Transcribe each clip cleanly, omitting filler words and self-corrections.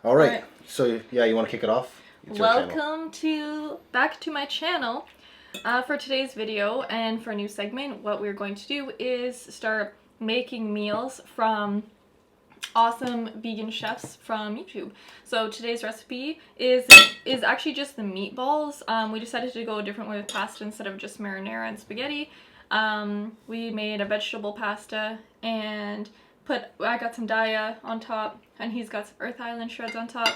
All right. So yeah, you want to kick it off? Welcome back to my channel. For today's video and for a new segment, what we're going to do is start making meals from awesome vegan chefs from YouTube. So today's recipe is actually just the meatballs. We decided to go a different way with pasta instead of just marinara and spaghetti. We made a vegetable pasta and I got some Daya on top and he's got some Earth Island shreds on top.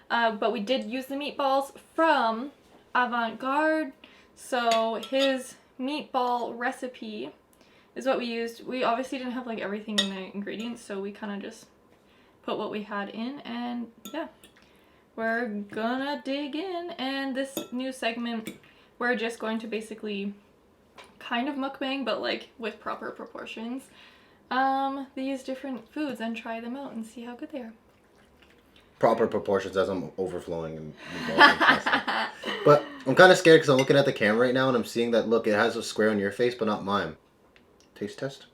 But we did use the meatballs from Avant-Garde. So his meatball recipe is what we used. We obviously didn't have like everything in the ingredients, so we kind of just put what we had in, and yeah, we're gonna dig in. And this new segment, we're just going to basically kind of mukbang, but like with proper proportions, these different foods and try them out and see how good they are. Proper proportions as I'm overflowing in meatballs and pasta. But I'm kind of scared because I'm looking at the camera right now and I'm seeing that, look, it has a square on your face but not mine. Taste test.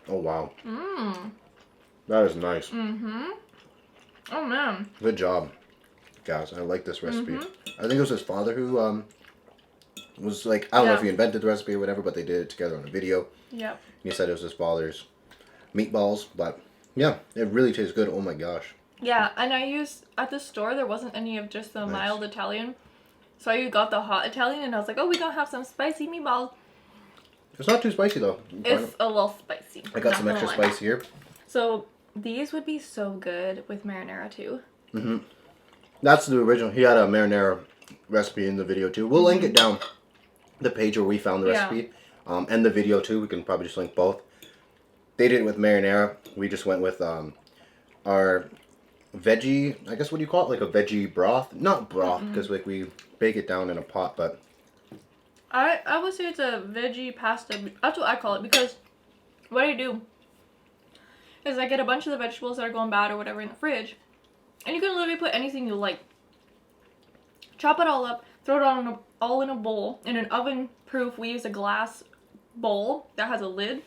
Oh wow. That is nice. Oh man. Good job, guys. I like this recipe. I think it was his father who was like, I don't know if he invented the recipe or whatever, but they did it together on a video. Yep. He said it was his father's meatballs, but yeah, it really tastes good. Oh my gosh. Yeah, and I used, at the store there wasn't any of just the mild Italian, so I got the hot Italian and I was like, oh, we gonna have some spicy meatballs. It's not too spicy though. It's a little spicy. I got some extra spice here. So these would be so good with marinara too. That's the original. He had a marinara recipe in the video too. We'll link it down the page where we found the recipe, and the video too. We can probably just link both. They did it with marinara. We just went with our veggie, I guess, what do you call it? Like a veggie broth? Not broth, because like we bake it down in a pot, but I would say it's a veggie pasta. That's what I call it, because what I do is I get a bunch of the vegetables that are going bad or whatever in the fridge, and you can literally put anything you like. Chop it all up, throw it all in a bowl, in an oven proof. We use a glass bowl that has a lid.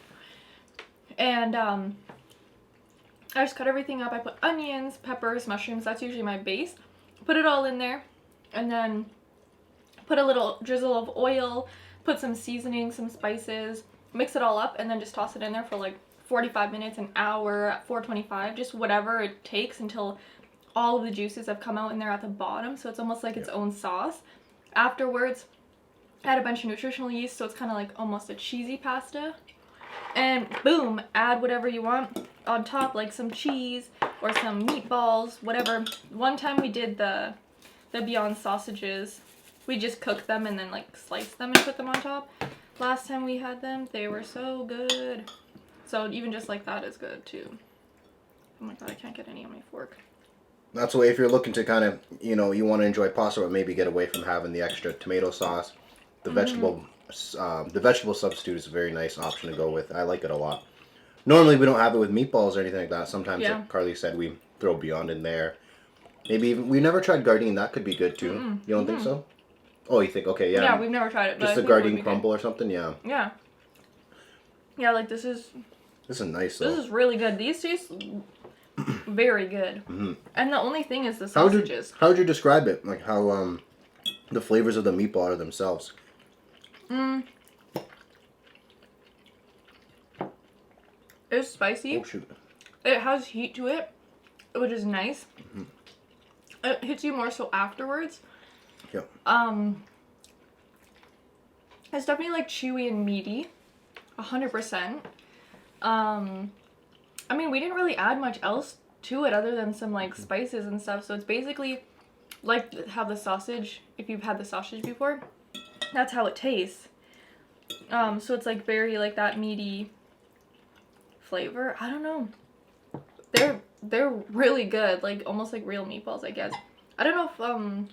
And I just cut everything up. I put onions, peppers, mushrooms. That's usually my base. Put it all in there. And then put a little drizzle of oil. Put some seasoning, some spices. Mix it all up and then just toss it in there for like 45 minutes, an hour, at 425. Just whatever it takes until all of the juices have come out in there at the bottom. So it's almost like its own sauce. Afterwards, add a bunch of nutritional yeast. So it's kind of like almost a cheesy pasta. And boom, add whatever you want on top, like some cheese or some meatballs, whatever. One time we did the Beyond sausages. We just cooked them and then like sliced them and put them on top. Last time we had them, they were so good. So even just like that is good too. Oh my god, I can't get any on my fork. that's the way if you're looking to kind of, you know, you want to enjoy pasta but maybe get away from having the extra tomato sauce. The vegetable substitute is a very nice option to go with. I like it a lot. Normally we don't have it with meatballs or anything like that. Sometimes, like Carly said, we throw Beyond in there. Maybe even, we never tried Gardein. That could be good too. You don't think so? Oh, you think? Okay, yeah. Yeah, we've never tried it. But just the Gardein crumble or something. Yeah. Yeah. Yeah, like this is nice though. This is really good. These taste very good. And the only thing is the sausages. How would you describe it? Like how the flavors of the meatball are themselves? It's spicy. Oh shoot. It has heat to it, which is nice. It hits you more so afterwards. Yep. It's definitely like chewy and meaty, 100%. I mean, we didn't really add much else to it other than some like spices and stuff. So it's basically like how the sausage, if you've had the sausage before, that's how it tastes. So it's like very like that meaty flavor. I don't know. They're really good, like almost like real meatballs, I guess. I don't know if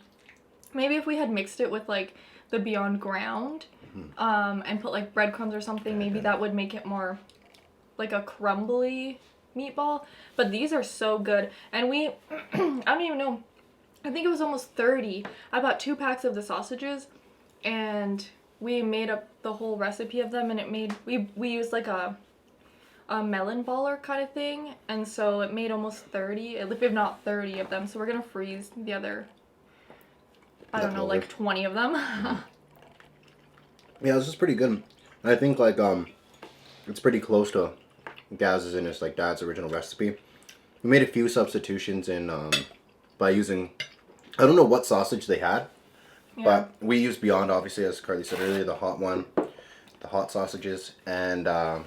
maybe if we had mixed it with like the Beyond Ground and put like breadcrumbs or something, maybe that would make it more like a crumbly meatball. But these are so good. And we I don't even know, I think it was almost 30. I bought 2 packs of the sausages and we made up the whole recipe of them, and it made we used like a a melon baller kind of thing, and so it made almost 30, if not 30 of them. So we're gonna freeze the other, I don't know, like 20 of them. Yeah, this is pretty good. I think like it's pretty close to Gaz's and his like dad's original recipe. We made a few substitutions in by using, I don't know what sausage they had, but we used Beyond, obviously, as Carly said earlier, the hot one, the hot sausages, and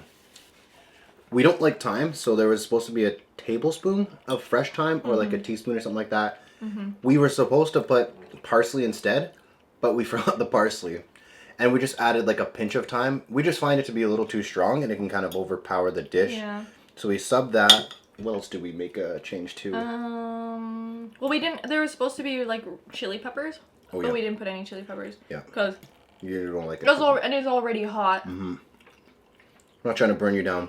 we don't like thyme, so there was supposed to be a tablespoon of fresh thyme or like a teaspoon or something like that. We were supposed to put parsley instead, but we forgot the parsley. And we just added like a pinch of thyme. We just find it to be a little too strong and it can kind of overpower the dish. Yeah. So we subbed that. What else did we make a change to? Well, we didn't, there was supposed to be like chili peppers, but we didn't put any chili peppers. Yeah. Because you don't like it. And it's already hot. I'm not trying to burn you down.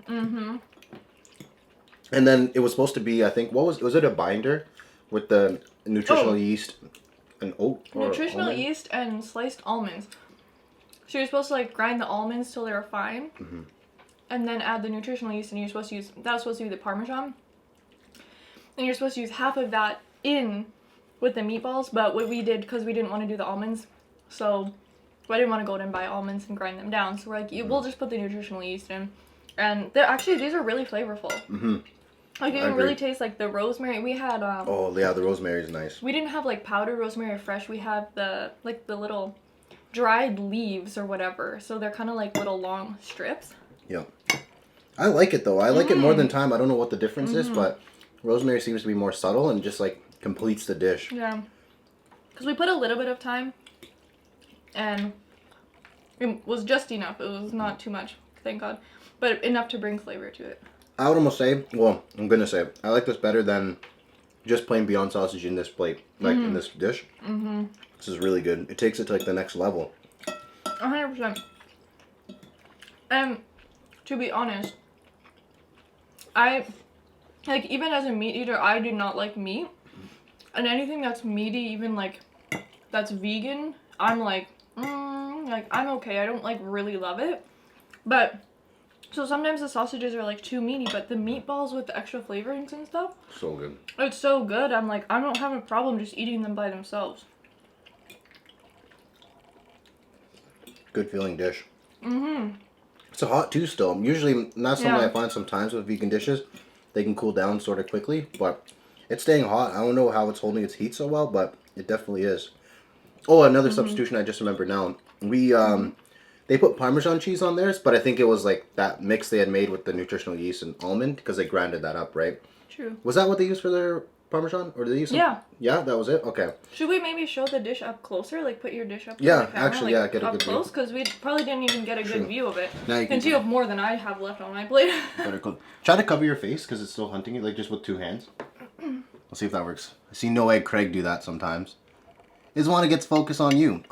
And then it was supposed to be, I think, was it a binder with the nutritional yeast and oat? Nutritional yeast and sliced almonds. So you're supposed to like grind the almonds till they're fine, and then add the nutritional yeast, and you're supposed to use, that was supposed to be the Parmesan. And you're supposed to use half of that in with the meatballs, but what we did, because we didn't want to do the almonds, so I didn't want to go out and buy almonds and grind them down, so we're like, we'll just put the nutritional yeast in. And they're actually, these are really flavorful. Like you can really taste like the rosemary. We had oh yeah, the rosemary is nice. We didn't have like powdered rosemary or fresh. We had the little dried leaves or whatever. So they're kind of like little long strips. Yeah. I like it though. I like it more than thyme. I don't know what the difference is, but rosemary seems to be more subtle and just like completes the dish. Yeah. Because we put a little bit of thyme and it was just enough. It was not too much, thank God. But enough to bring flavor to it. I would almost say, well, I'm going to say, I like this better than just plain Beyond sausage in this plate, like in this dish. This is really good. It takes it to like the next level. 100%. And to be honest, I, like, even as a meat eater, I do not like meat. And anything that's meaty, even like, that's vegan, I'm like, I'm okay. I don't like really love it. But so sometimes the sausages are like too meaty, but the meatballs with the extra flavorings and stuff, So good. it's so good. I'm like, I don't have a problem just eating them by themselves. Good feeling dish. It's a hot too still. Usually not something I find sometimes with vegan dishes. They can cool down sort of quickly, but it's staying hot. I don't know how it's holding its heat so well, but it definitely is. Oh, another substitution I just remember now. We they put Parmesan cheese on theirs, but I think it was like that mix they had made with the nutritional yeast and almond because they grinded that up, right? True. Was that what they used for their Parmesan? Or did they use some? Yeah. Yeah, that was it? Okay. Should we maybe show the dish up closer? Like put your dish up to Yeah, the camera, actually, like, get a up good view. close? Because we probably didn't even get a good view of it. Now you can Since you have more than I have left on my plate. Better cook. Try to cover your face because it's still hunting you, like just with two hands. We'll see if that works. I see No Egg Craig do that sometimes. Is one that gets focus on you.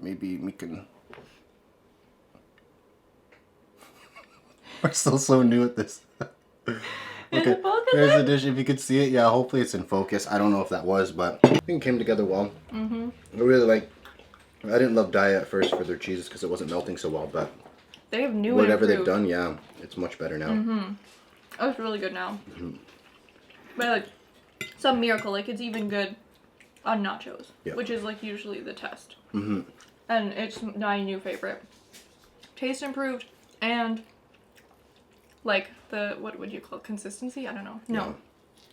Maybe we can. We're still so new at this. Okay, there's the dish. If you could see it, yeah. Hopefully it's in focus. I don't know if that was, but I think it came together well. I really like. I didn't love Daya at first for their cheeses because it wasn't melting so well, but They have new whatever and they've improved. done, yeah, it's much better now. Oh, it's really good now. But like, some miracle, like it's even good on nachos, which is like usually the test. And it's my new favorite. Taste improved and like the, what would you call it? Consistency? I don't know. No.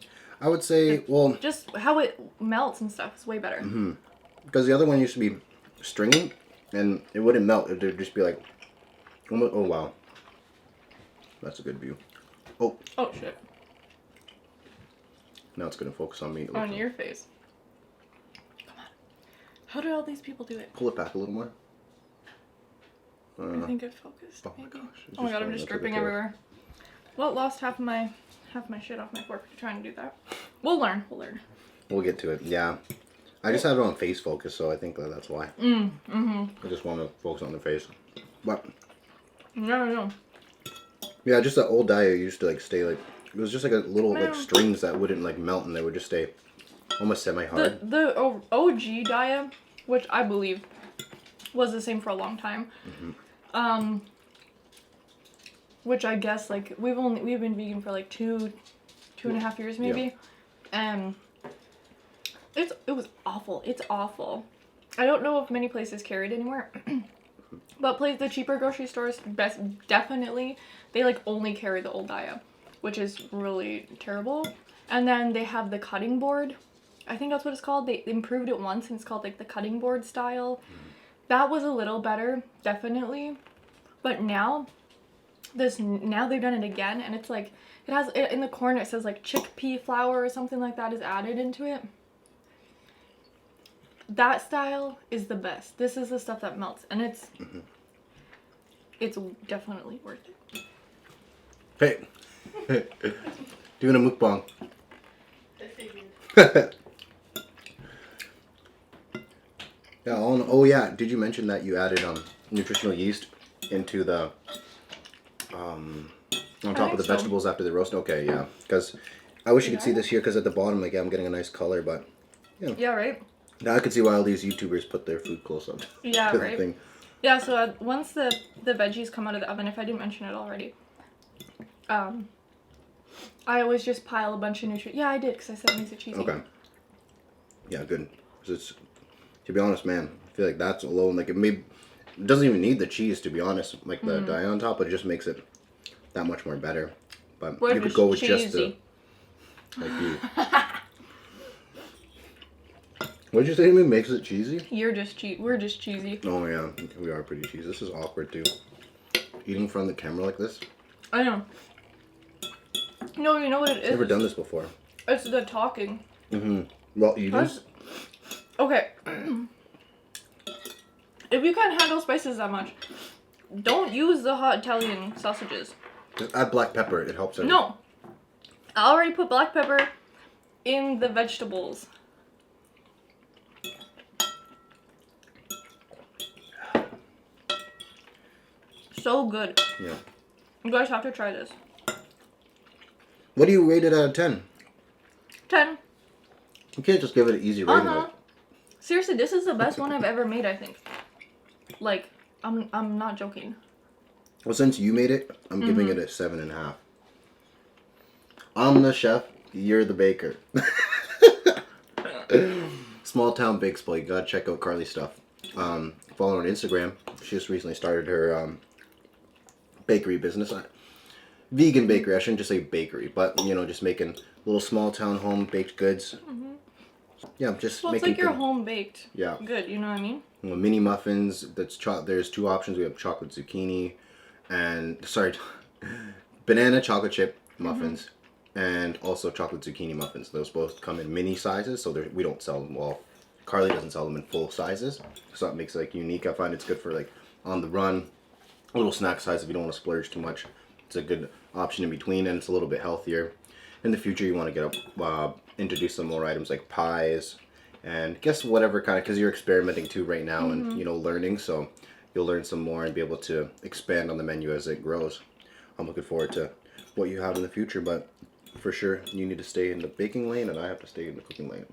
Yeah. I would say, well, Just how it melts and stuff is way better. because the other one used to be stringy and it wouldn't melt. It would just be like, oh wow. That's a good view. Oh. Oh shit. Now it's going to focus on me. On your face. Come on. How did all these people do it? Pull it back a little more. I think it focused. Oh my maybe. gosh. Oh my god, I'm just dripping everywhere. Well, lost half my shit off my fork trying to do that. We'll learn. We'll get to it. Yeah. I just have it on face focus, so I think that's why. I just want to focus on the face. But No. yeah, just that old Daya used to like stay like, it was just like a little like strings that wouldn't like melt and they would just stay almost semi-hard. The OG Daya, which I believe was the same for a long time. which I guess like we've been vegan for like 2.5 years maybe, and it was awful. It's awful. I don't know if many places carry it anymore, but the cheaper grocery stores definitely they like only carry the old Daya, which is really terrible. And then they have the cutting board. I think that's what it's called. They improved it once and it's called like the cutting board style. That was a little better, definitely. But now they've done it again, and it's like it has in the corner it says like chickpea flour or something like that is added into it. That style is the best. This is the stuff that melts, and it's definitely worth Hey, doing a mukbang. Yeah. Oh yeah. Did you mention that you added nutritional yeast into the on top of the vegetables after the roast? Okay, yeah. Because I wish you could see this here. Because at the bottom, like, I'm getting a nice color, but yeah. Yeah, right. Now I can see why all these YouTubers put their food close up. Yeah, to right. The thing. Yeah. So once the veggies come out of the oven, if I didn't mention it already, I always just pile a bunch of nutrients. Yeah, I did because I said it makes it cheesy. Okay. Yeah, good. 'Cause it's, to be honest, man, I feel like that's alone. Like it doesn't even need the cheese, to be honest. Like the dye on top, but it just makes it that much more better. But you could go with just the like you. What did you say to me? Makes it cheesy? We're just cheesy. Oh yeah, we are pretty cheesy. This is awkward too. Eating in front of the camera like this. I know. No, you know what it is? Never done this before. It's the talking. Well, eating. Okay. If you can't handle spices that much, don't use the hot Italian sausages. Just add black pepper. It helps. No. I already put black pepper in the vegetables. So good. Yeah. You guys have to try this. What do you rate it out of 10? 10. You can't just give it an easy rating. Like, Seriously, this is the best one I've ever made, I think. Like, I'm not joking. well, since you made it, I'm giving it a 7.5. I'm the chef. You're the baker. Small town bake spoil. You gotta check out Carly's stuff. Follow her on Instagram. She just recently started her bakery business. Vegan bakery. I shouldn't just say bakery, but you know, just making little small town home baked goods. Yeah, just Well, it's making like your home baked. Yeah. Good, you know what I mean? Mini muffins. There's two options. We have chocolate zucchini, and banana chocolate chip muffins, and also chocolate zucchini muffins. Those both come in mini sizes, so we don't sell them. Well, Carly doesn't sell them in full sizes, so that makes it like unique. I find it's good for like on the run, a little snack size if you don't want to splurge too much. It's a good option in between, and it's a little bit healthier. In the future, you want to get introduce some more items like pies, and guess whatever kind of, because you're experimenting too right now and you know learning, so you'll learn some more and be able to expand on the menu as it grows. I'm looking forward to what you have in the future, but for sure you need to stay in the baking lane and I have to stay in the cooking lane.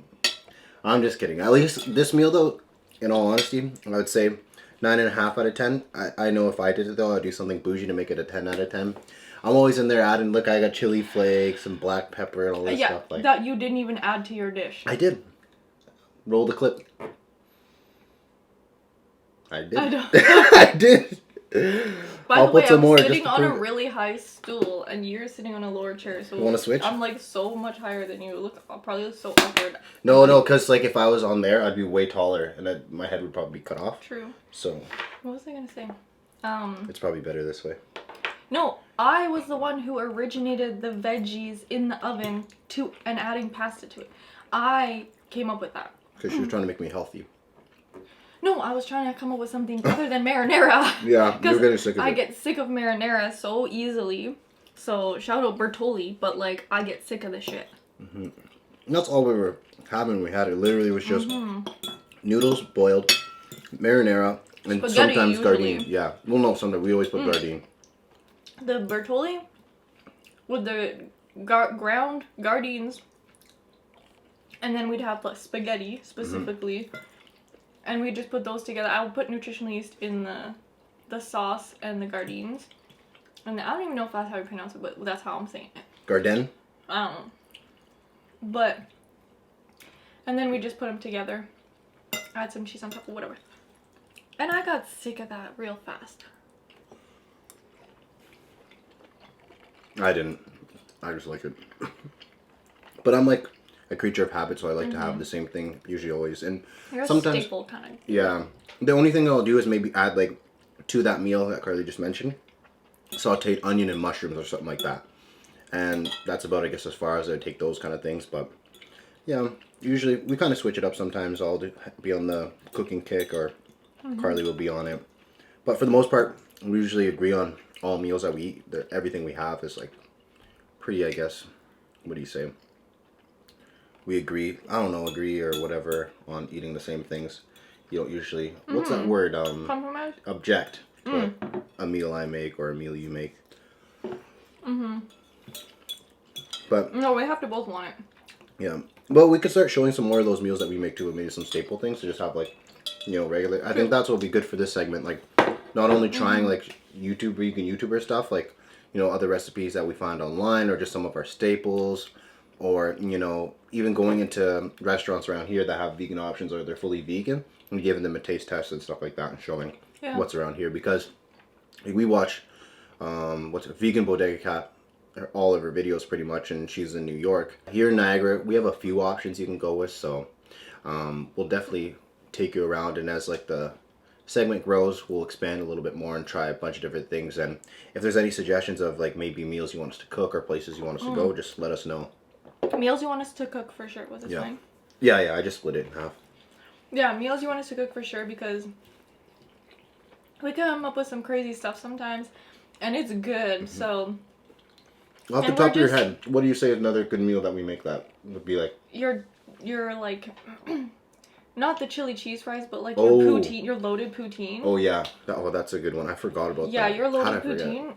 I'm just kidding. At least this meal though, in all honesty, I would say 9.5 out of 10. I know if I did it though, I'd do something bougie to make it a 10 out of 10. I'm always in there adding, look, I got chili flakes and black pepper and all this stuff. Like that you didn't even add to your dish. I did. Roll the clip. I did. I did. By the way, I'm sitting on a really high stool and you're sitting on a lower chair. So you want to switch? I'm like so much higher than you. Look, I'll probably look so awkward. No, because like if I was on there, I'd be way taller and my head would probably be cut off. True. So. What was I gonna say? It's probably better this way. No, I was the one who originated the veggies in the oven and adding pasta to it. I came up with that. Because she was trying to make me healthy. No, I was trying to come up with something other than marinara. Yeah, you're getting sick of it. I get sick of marinara so easily. So, shout out Bertolli, but like, I get sick of this shit. And that's all we were having. We had it literally was just noodles boiled, marinara, and spaghetti, sometimes usually. Gardein. Yeah. Well, no, sometimes we always put Gardein. The Bertolli with the ground Gardeins, and then we'd have like spaghetti specifically, and we just put those together. I would put nutritional yeast in the sauce and the Gardeins, And I don't even know if that's how you pronounce it, but that's how I'm saying it. Garden? I don't know. But, and then we just put them together. Add some cheese on top or whatever. And I got sick of that real fast. I didn't. I just like it. But I'm like a creature of habit, so I like to have the same thing usually always. And You're sometimes, a staple kind of. yeah. The only thing I'll do is maybe add like to that meal that Carly just mentioned, sauteed onion and mushrooms or something like that. And that's about, I guess, as far as I take those kind of things. But yeah, usually we kind of switch it up. Sometimes I'll be on the cooking kick, or Carly will be on it. But for the most part, we usually agree on all meals that we eat. Everything we have is like pretty, I guess, what do you say? We agree, I don't know, agree or whatever on eating the same things. You don't usually, what's that word? Compromise? Object to a meal I make or a meal you make. But no, we have to both want it. yeah, well, we could start showing some more of those meals that we make too, maybe some staple things to just have like, you know, regular. I think that's what would be good for this segment. Like, not only trying like vegan YouTuber stuff, like, you know, other recipes that we find online, or just some of our staples, or, you know, even going into restaurants around here that have vegan options or they're fully vegan, and giving them a taste test and stuff like that, and showing what's around here. Because like, we watch what's it, Vegan Bodega Cat, all of her videos pretty much, and she's in New York. Here in Niagara, we have a few options you can go with, so we'll definitely take you around, and as like the segment grows, we'll expand a little bit more and try a bunch of different things. And if there's any suggestions of like maybe meals you want us to cook or places you want us to go, just let us know. Meals you want us to cook for sure. Was this fine? Yeah, I just split it in half. Yeah, meals you want us to cook for sure, because we come up with some crazy stuff sometimes, and it's good. So off the top of your head, what do you say is another good meal that we make that would be like? You're like not the chili cheese fries, but like your poutine, your loaded poutine. Oh yeah, that's a good one. I forgot about that. Yeah, your loaded poutine.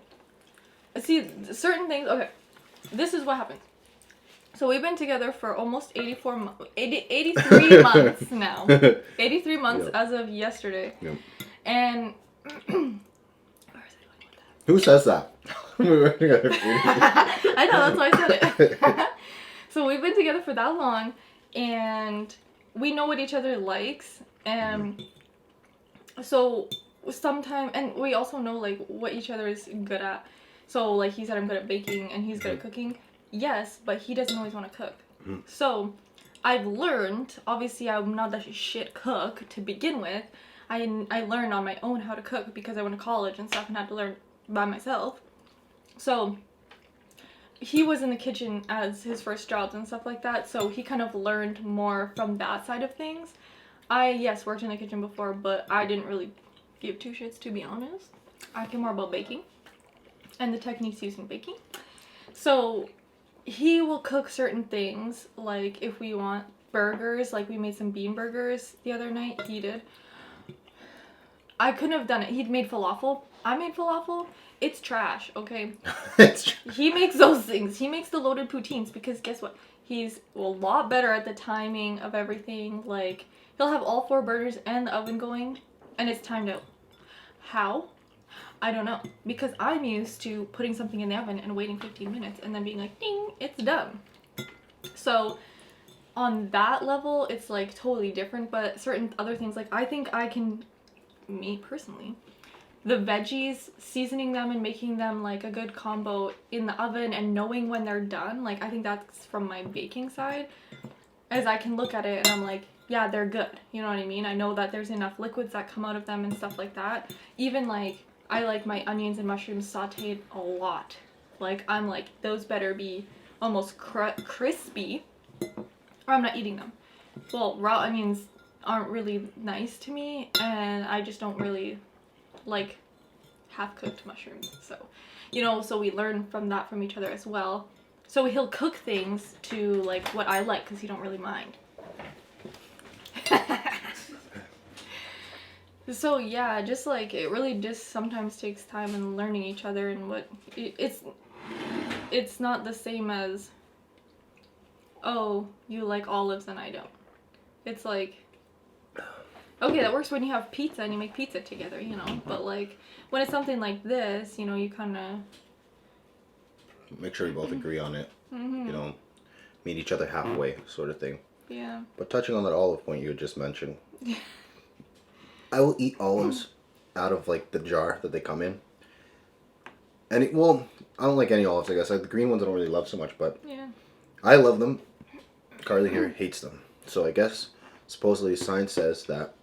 See, certain things. Okay, this is what happens. So we've been together for almost 83 months now. 83 months as of yesterday. Yep. And where was I going with that? Who says that? I know, that's why I said it. So we've been together for that long, and we know what each other likes, and so sometimes, and we also know like what each other is good at. So like he said, I'm good at baking and he's good at cooking. Yes, but he doesn't always want to cook. So I've learned, obviously I'm not a shit cook to begin with. I learned on my own how to cook because I went to college and stuff and had to learn by myself. So he was in the kitchen as his first jobs and stuff like that, so he kind of learned more from that side of things. I, yes, worked in the kitchen before, but I didn't really give two shits, to be honest. I care more about baking and the techniques used in baking. So he will cook certain things, like if we want burgers, like we made some bean burgers the other night, he did. I couldn't have done it. He'd made falafel. I made falafel. It's trash, okay? He makes those things. He makes the loaded poutines because guess what? He's a lot better at the timing of everything. Like, he'll have all 4 burgers and the oven going, and it's timed out. How? I don't know. Because I'm used to putting something in the oven and waiting 15 minutes and then being like, ding, it's done. So, on that level, it's like totally different, but certain other things, like I think I can, me personally, the veggies, seasoning them and making them like a good combo in the oven and knowing when they're done, like I think that's from my baking side, as I can look at it and I'm like, yeah, they're good, you know what I mean? I know that there's enough liquids that come out of them and stuff like that. Even like, I like my onions and mushrooms sauteed a lot. Like, I'm like, those better be almost crispy or I'm not eating them. Well, raw onions aren't really nice to me, and I just don't really like half-cooked mushrooms. So, you know, so we learn from that from each other as well. So he'll cook things to like what I like because he don't really mind. So yeah, just like it really just sometimes takes time and learning each other and what it's not the same as, oh, you like olives and I don't. It's like Okay, that works when you have pizza and you make pizza together, you know. But like when it's something like this, you know, you kind of make sure you both agree on it. Mm-hmm. You know, meet each other halfway, sort of thing. Yeah. But touching on that olive point you had just mentioned, I will eat olives out of like the jar that they come in. And well, I don't like any olives. I guess like the green ones I don't really love so much, but Yeah. I love them. Carly here hates them. So I guess supposedly science says that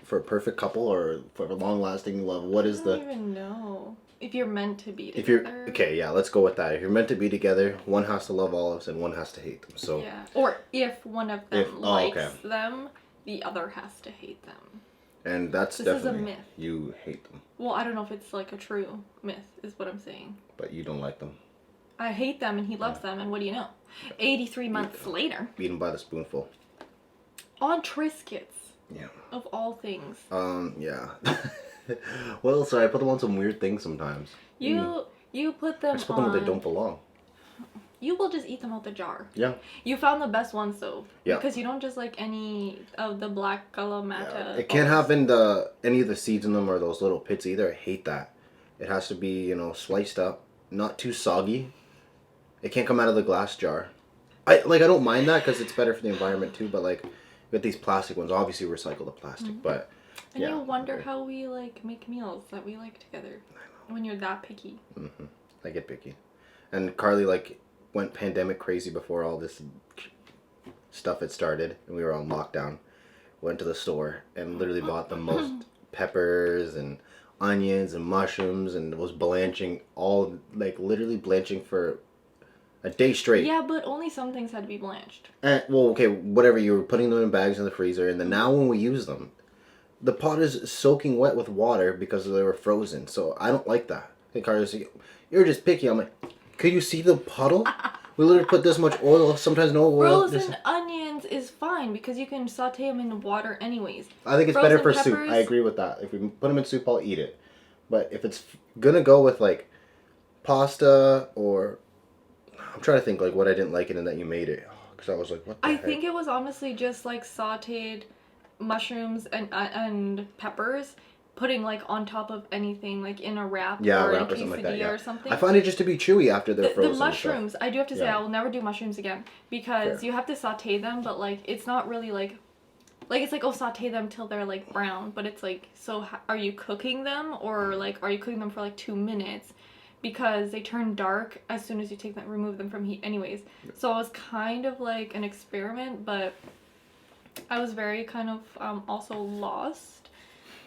for a perfect couple or for a long-lasting love, what is I the don't even know if you're meant to be together. if you're okay, yeah, let's go with that. If you're meant to be together, one has to love olives and one has to hate them. So yeah, or if one of them likes them, the other has to hate them. And that's this definitely is a myth. You hate them. Well, I don't know if it's like a true myth, is what I'm saying. But you don't like them. I hate them and he loves them, and what do you know? 83 months later. Eat them by the spoonful. On Triscuits. Yeah. Of all things. Yeah. Well, sorry, I put them on some weird things sometimes. You put them on... I just put them where they don't belong. You will just eat them out the jar. Yeah. You found the best ones though. Yeah. Because you don't just like any of the black calamata. Yeah. It can't have any of the seeds in them or those little pits either. I hate that. It has to be, you know, sliced up, not too soggy. It can't come out of the glass jar. I don't mind that because it's better for the environment too. But like with these plastic ones, obviously recycle the plastic. Mm-hmm. But and you wonder how we like make meals that we like together when you're that picky. Mm-hmm. I get picky, and Carly like went pandemic crazy before all this stuff had started, and we were on lockdown. Went to the store and literally bought the most peppers and onions and mushrooms and was blanching all literally blanching for a day straight. Yeah, but only some things had to be blanched. Well, okay, whatever. You were putting them in bags in the freezer, and then now when we use them, the pot is soaking wet with water because they were frozen. So I don't like that. Hey, Carlos, you're just picky. I'm like, could you see the puddle? We literally put this much oil, sometimes no oil. Frozen onions is fine because you can saute them in the water anyways. I think it's better for soup. I agree with that. If we put them in soup, I'll eat it. But if it's gonna go with like pasta or... I'm trying to think like what I didn't like it and that you made it. Because I was like, what the heck? I think it was honestly just like sauteed mushrooms and peppers, putting like on top of anything like in a wrap or wrap in a or something like that, or something. I find it just to be chewy after they're frozen. The mushrooms, I do have to say I will never do mushrooms again because Fair. you have to saute them, but like it's not really like it's like, oh, saute them till they're like brown, but it's like, so are you cooking them or like are you cooking them for like 2 minutes? Because they turn dark as soon as you remove them from heat anyways. So it was kind of like an experiment, but I was very kind of also lost.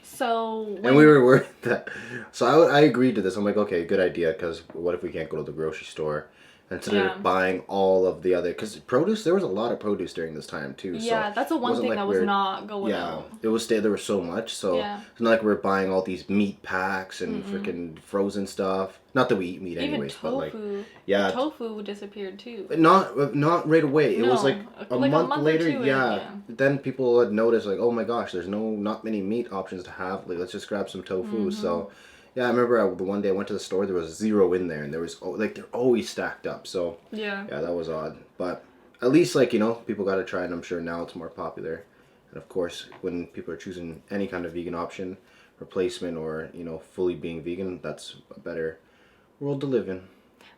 So and we were worried that... So I agreed to this. I'm like, okay, good idea, because what if we can't go to the grocery store? Instead of buying all of the other... Because produce, there was a lot of produce during this time, too. Yeah, so that's the one thing that was not going out. It was... There was so much, so... It's not like we're buying all these meat packs and freaking frozen stuff. Not that we eat meat anyways, tofu. But like... Yeah. Tofu disappeared, too. Not right away. It was like a month later, then people had noticed, like, oh my gosh, there's not many meat options to have. Like, let's just grab some tofu, so... Yeah, I remember the one day I went to the store, there was 0 in there, and there was, like, they're always stacked up, so... Yeah, that was odd. But at least, like, you know, people got to try, and I'm sure now it's more popular. And, of course, when people are choosing any kind of vegan option, replacement, or, you know, fully being vegan, that's a better world to live in.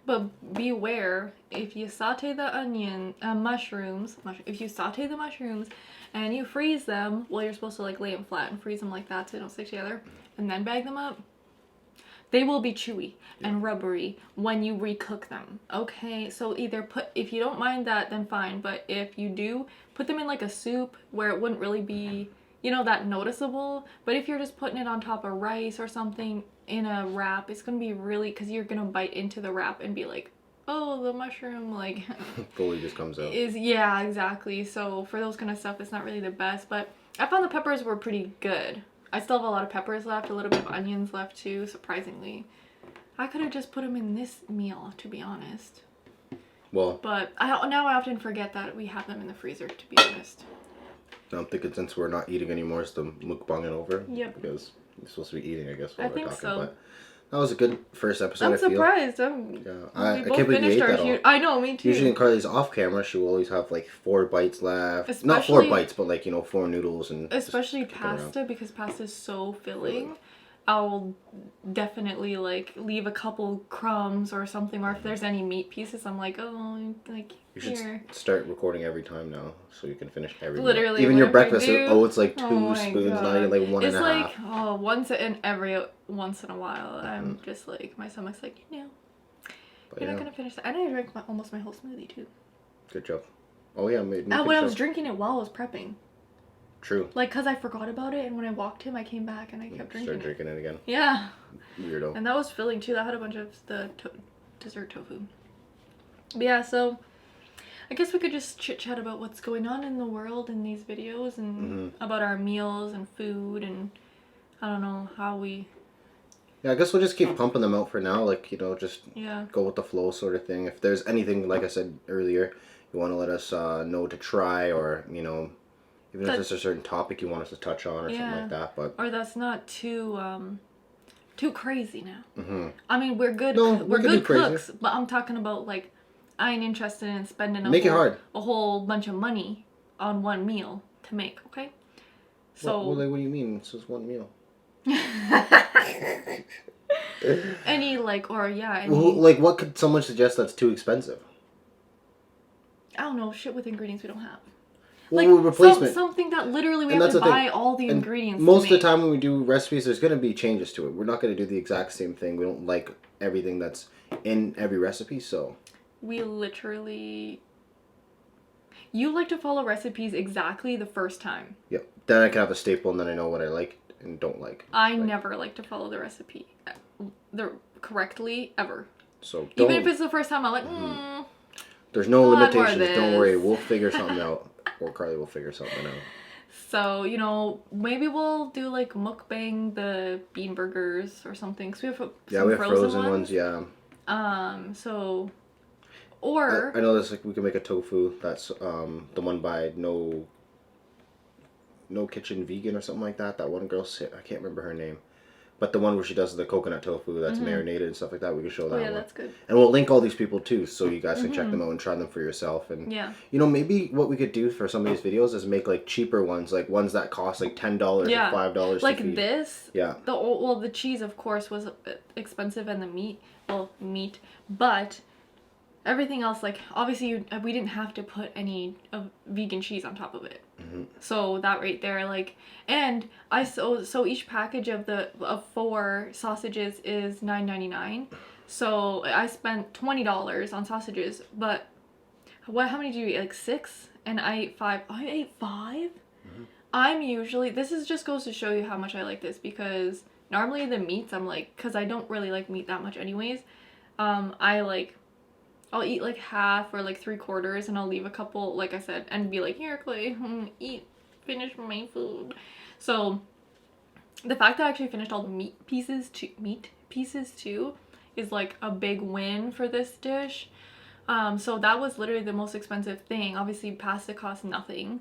But beware, if you saute the mushrooms, if you saute the mushrooms, and you freeze them, well, you're supposed to, like, lay them flat and freeze them like that so they don't stick together, and then bag them up. They will be chewy and rubbery when you recook them. Okay, so either if you don't mind that, then fine. But if you do, put them in like a soup where it wouldn't really be, you know, that noticeable. But if you're just putting it on top of rice or something in a wrap, it's going to be really, because you're going to bite into the wrap and be like, oh, the mushroom, like... fully just comes out. Yeah, exactly. So for those kind of stuff, it's not really the best. But I found the peppers were pretty good. I still have a lot of peppers left, a little bit of onions left too, surprisingly. I could have just put them in this meal, to be honest. Well... But now I often forget that we have them in the freezer, to be honest. I'm thinking since we're not eating anymore, is the mukbanging over? Yep. Because you're supposed to be eating, I guess, I while we're think talking. so. But That was a good first episode. I'm I feel. surprised. Yeah, We I both can't believe you finished ate our that all. huge. I know, me too. Usually when Carly's off camera, she will always have like 4 bites left. Not 4 Especially- bites, but like 4 noodles and. Especially just kick it around. pasta, because pasta is so filling. I'll definitely like leave a couple crumbs or something, or if there's any meat pieces, I'm like, oh, like You should here. start recording every time now, so you can finish every. Literally, meal. Even your whenever I breakfast. do- Oh, it's like 2 Oh my spoons now. God. You're like 1 It's and a like half. once in a while, I'm just like my stomach's like, But you're not gonna finish that. And I drank almost my whole smoothie too. Good job. Oh yeah, When I was drinking it while I was prepping. True. Like, cause I forgot about it, and when I walked him, I came back and I kept drinking Start drinking it again. Yeah. Weirdo. And that was filling too. That had a bunch of the dessert tofu. But yeah, so I guess we could just chit chat about what's going on in the world in these videos, and about our meals and food, and I don't know how we. Yeah, I guess we'll just keep pumping them out for now. Like, just go with the flow sort of thing. If there's anything, like I said earlier, you want to let us know to try, or even if there's a certain topic you want us to touch on or something like that. But or that's not too crazy now. Mm-hmm. I mean, we're good. No, we're we can good do crazy. cooks, but I'm talking about like I ain't interested in spending it a whole bunch of money on one meal to make. Okay. So what do you mean? It's just one meal. Any like like what could someone suggest that's too expensive? I don't know, shit with ingredients we don't have. Well, Like replacement. something that literally we And have that's to the buy thing. all the And ingredients. most of to the make. time when we do recipes, there's going to be changes to it. We're not going to do the exact same thing. We don't like everything that's in every recipe, so. We literally. You like to follow recipes exactly the first time. Yep. Then I can have a staple, and then I know what I like and don't like. I never like to follow the recipe correctly ever. So Even if it's the first time, I'm like, there's no I'll add more of limitations. Don't worry. this. We'll figure something out. Or Carly will figure something out. So, maybe we'll do like mukbang the bean burgers or something. Cause we have some we have frozen ones. Yeah. So, or I know there's we can make a tofu. That's the one by No Kitchen Vegan or something like that. That one girl, I can't remember her name. But the one where she does the coconut tofu that's marinated and stuff like that, we can show that one. yeah, that's good. And we'll link all these people too, so you guys can check them out and try them for yourself. And maybe what we could do for some of these videos is make like cheaper ones, like ones that cost like $10 or $5. Like to feed. this. Yeah. The cheese of course was expensive, and the meat, but everything else, like obviously we didn't have to put any vegan cheese on top of it. So that right there, like, and so each package of 4 sausages is $9.99. So I spent $20 on sausages, but how many do you eat? Like 6, and I ate 5. I ate 5. I'm usually, just goes to show you how much I like this, because normally the meats I'm like, because I don't really like meat that much anyways. I'll eat like half or like 3/4, and I'll leave a couple, like I said, and be like, here, Clay, finish my food. So the fact that I actually finished all the meat pieces too is like a big win for this dish. So that was literally the most expensive thing. Obviously pasta costs nothing.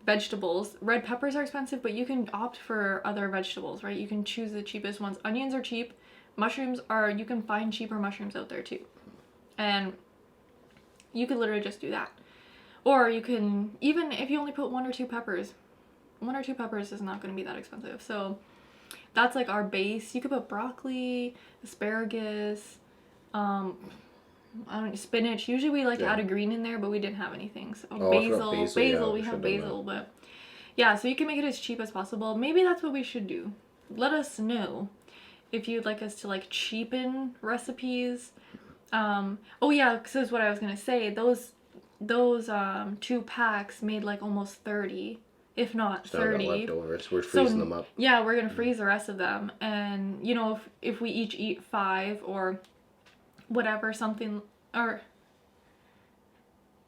Vegetables, red peppers are expensive, but you can opt for other vegetables, right? You can choose the cheapest ones. Onions are cheap. Mushrooms you can find cheaper mushrooms out there too. And you could literally just do that. Or you can, even if you only put 1 or 2 peppers, 1 or 2 peppers is not going to be that expensive. So that's like our base. You could put broccoli, asparagus, spinach. Usually we add a green in there, but we didn't have anything. So basil, we have basil, but yeah, so you can make it as cheap as possible. Maybe that's what we should do. Let us know if you'd like us to like cheapen recipes. Oh yeah, this is what I was gonna say. Those 2 packs made like almost 30, if not 30. Leftovers. We're freezing them up. Yeah, we're gonna freeze the rest of them, and if we each eat 5 or whatever, something, or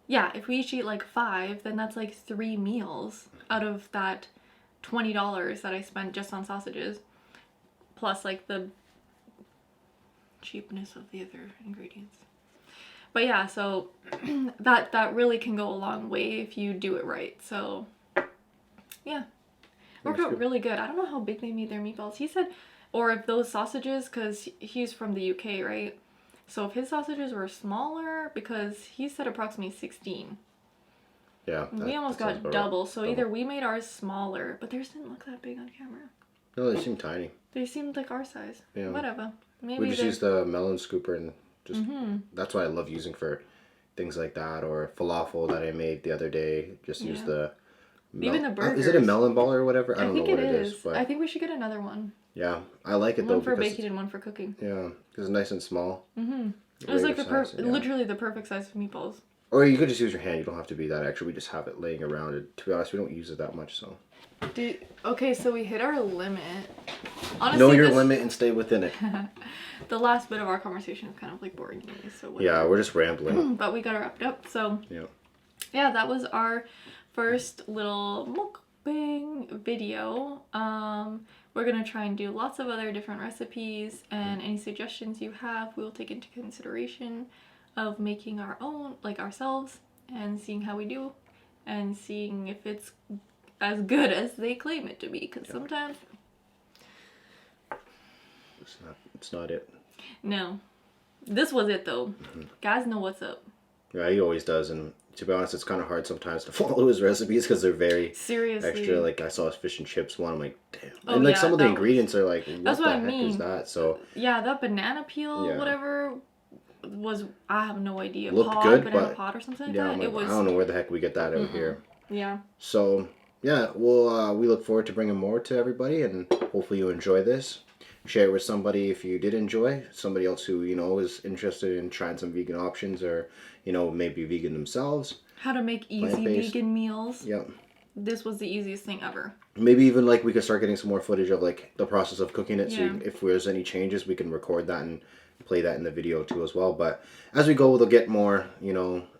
yeah, if we each eat like 5, then that's like 3 meals out of that $20 that I spent just on sausages, plus like the cheapness of the other ingredients. But yeah, so that really can go a long way if you do it right. So yeah, worked out really good. I don't know how big they made their meatballs. He said or if those sausages, because he's from the UK, right? So if his sausages were smaller, because he said approximately 16. Yeah. We almost got double, so either we made ours smaller, but theirs didn't look that big on camera. No, they seem tiny. They seemed like our size. Yeah. Whatever. Maybe we just use the melon scooper and just, that's what I love using for things like that, or falafel that I made the other day. Just use the... Even the burgers. Is it a melon ball or whatever? I don't know what it is. But I think we should get another one. yeah, I like it though. One for baking and one for cooking. Yeah, because it's nice and small. Mm-hmm. It was like literally the perfect size of meatballs. Or you could just use your hand. You don't have to be that extra. We just have it laying around. And to be honest, we don't use it that much, so. Okay, so we hit our limit. Honestly, know your limit and stay within it. The last bit of our conversation is kind of like boring to me, so whatever. Yeah, we're just rambling. But we got it wrapped up, so. Yeah, that was our first little mukbang video. We're gonna try and do lots of other different recipes, and any suggestions you have, we will take into consideration of making our own, like ourselves, and seeing how we do, and seeing if it's as good as they claim it to be, because sometimes it's not it. No, this was it though. Guys know what's up. Yeah, he always does, and to be honest, it's kind of hard sometimes to follow his recipes because they're very extra. Like I saw his fish and chips one, I'm like, damn. And like some of the ingredients are like, what the heck is that? So yeah, that banana peel, whatever was, I have no idea. Looked good, banana pod or something like that. Like, it was. I don't know where the heck we get that out here. Yeah. So yeah, we look forward to bringing more to everybody, and hopefully you enjoy this. Share it with somebody if you did enjoy, somebody else who, is interested in trying some vegan options, or, maybe vegan themselves. How to make easy vegan meals. Yep. This was the easiest thing ever. Maybe even like we could start getting some more footage of like the process of cooking it. So if there's any changes, we can record that and play that in the video too as well. But as we go, they'll get more,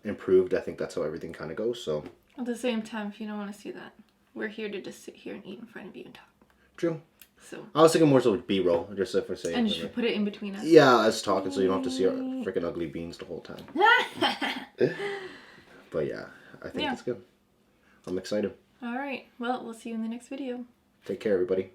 improved. I think that's how everything kind of goes. So at the same time, if you don't want to see that, we're here to just sit here and eat in front of you and talk. True. So I was thinking more so B-roll, just if we're saying. And just put it in between us. Yeah, us talking, so you don't have to see our freaking ugly beans the whole time. But yeah, I think it's good. I'm excited. All right. Well, we'll see you in the next video. Take care, everybody.